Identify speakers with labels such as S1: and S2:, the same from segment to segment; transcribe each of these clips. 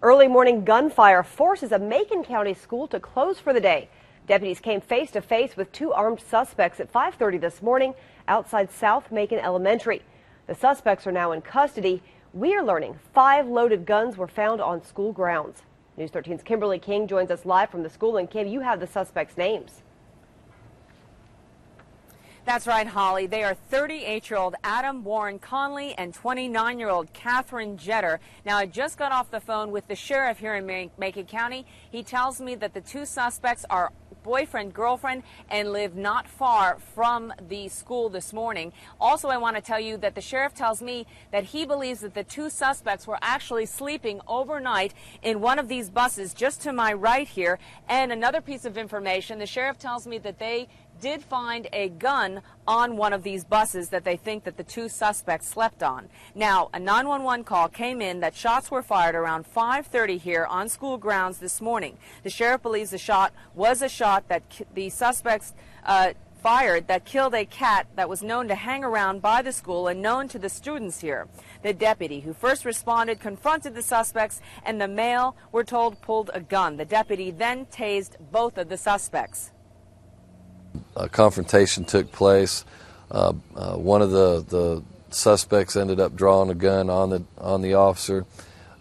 S1: Early morning gunfire forces a Macon County school to close for the day. Deputies came face to face with two armed suspects at 5:30 this morning outside South Macon Elementary. The suspects are now in custody. We are learning 5 loaded guns were found on school grounds. News 13's Kimberly King joins us live from the school. And Kim, you have the suspects' names.
S2: That's right, Holly. They are 38-year-old Adam Conley and 29-year-old Kathryn Jeter. Now, I just got off the phone with the sheriff here in Macon County. He tells me that the two suspects are boyfriend, girlfriend, and live not far from the school this morning. Also, I want to tell you that the sheriff tells me that he believes that the two suspects were actually sleeping overnight in one of these buses just to my right here. And another piece of information, the sheriff tells me that they did find a gun on one of these buses that they think that the two suspects slept on. Now, a 911 call came in that shots were fired around 5:30 here on school grounds this morning. The sheriff believes the shot was a shot that the suspects fired that killed a cat that was known to hang around by the school and known to the students here. The deputy who first responded confronted the suspects, and the male, we're told, pulled a gun. The deputy then tased both of the suspects.
S3: A confrontation took place. One of the suspects ended up drawing a gun on the officer.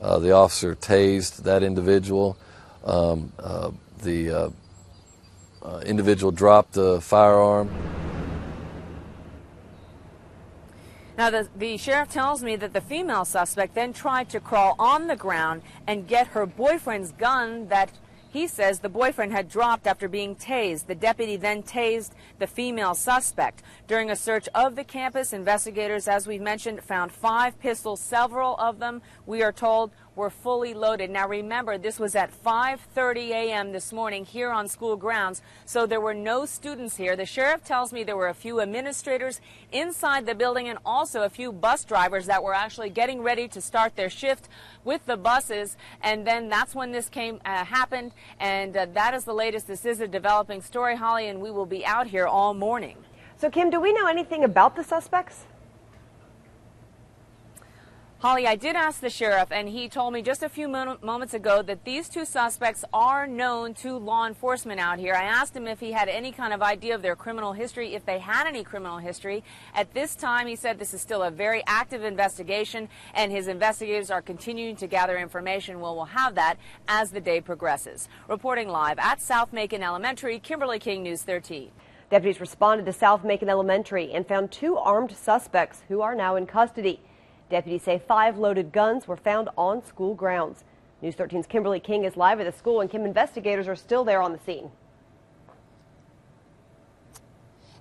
S3: The officer tased that individual. The individual dropped the firearm.
S2: Now, the sheriff tells me that the female suspect then tried to crawl on the ground and get her boyfriend's gun that he says the boyfriend had dropped after being tased. The deputy then tased the female suspect. During a search of the campus, investigators, as we've mentioned, found 5 pistols. Several of them, we are told, were fully loaded. Now remember, this was at 5:30 a.m. this morning here on school grounds, so there were no students here. The sheriff tells me there were a few administrators inside the building and also a few bus drivers that were actually getting ready to start their shift with the buses, and then that's when this happened, and that is the latest. This is a developing story, Holly, and we will be out here all morning.
S1: So, Kim, do we know anything about the suspects?
S2: Holly, I did ask the sheriff, and he told me just a few moments ago that these two suspects are known to law enforcement out here. I asked him if he had any kind of idea of their criminal history, if they had any criminal history. At this time, he said this is still a very active investigation, and his investigators are continuing to gather information. Well, we'll have that as the day progresses. Reporting live at South Macon Elementary, Kimberly King, News 13.
S1: Deputies responded to South Macon Elementary and found 2 armed suspects who are now in custody. Deputies say 5 loaded guns were found on school grounds. News 13's Kimberly King is live at the school, and Kim, investigators are still there on the scene.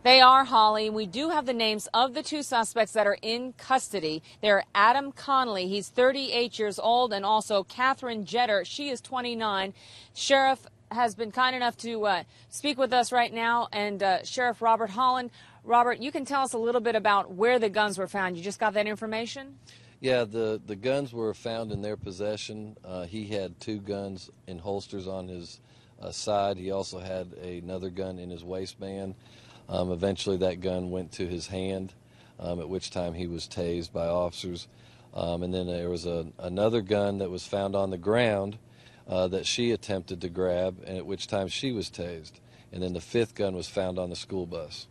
S2: They are, Holly. We do have the names of the 2 suspects that are in custody. They're Adam Conley, he's 38 years old, and also Kathryn Jeter, she is 29. Sheriff has been kind enough to speak with us right now, and Sheriff Robert Holland. Robert, you can tell us a little bit about where the guns were found. You just got that information?
S3: Yeah, the guns were found in their possession. He had 2 guns in holsters on his side. He also had another gun in his waistband. Eventually that gun went to his hand, at which time he was tased by officers. And then there was another gun that was found on the ground that she attempted to grab, and at which time she was tased. And then the 5th gun was found on the school bus.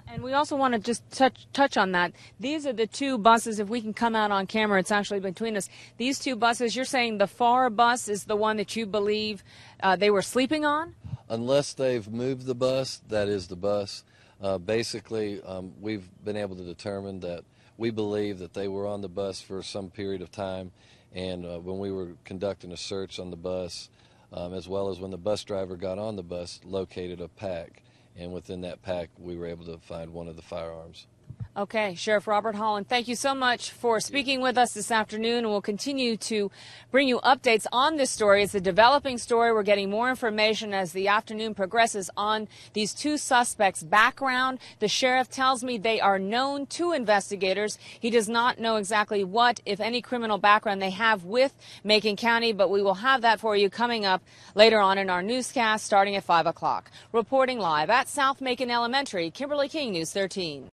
S2: And we also want to just touch on that. These are the 2 buses. If we can come out on camera, it's actually between us. These 2 buses, you're saying the far bus is the one that you believe they were sleeping on?
S3: Unless they've moved the bus, that is the bus. Basically, we've been able to determine that we believe that they were on the bus for some period of time, and when we were conducting a search on the bus, as well as when the bus driver got on the bus, located a pack. And within that pack, we were able to find one of the firearms.
S2: Okay, Sheriff Robert Holland, thank you so much for speaking with us this afternoon, and we'll continue to bring you updates on this story. It's a developing story. We're getting more information as the afternoon progresses on these 2 suspects' background. The sheriff tells me they are known to investigators. He does not know exactly what, if any, criminal background they have with Macon County, but we will have that for you coming up later on in our newscast starting at 5 o'clock. Reporting live at South Macon Elementary, Kimberly King, News 13.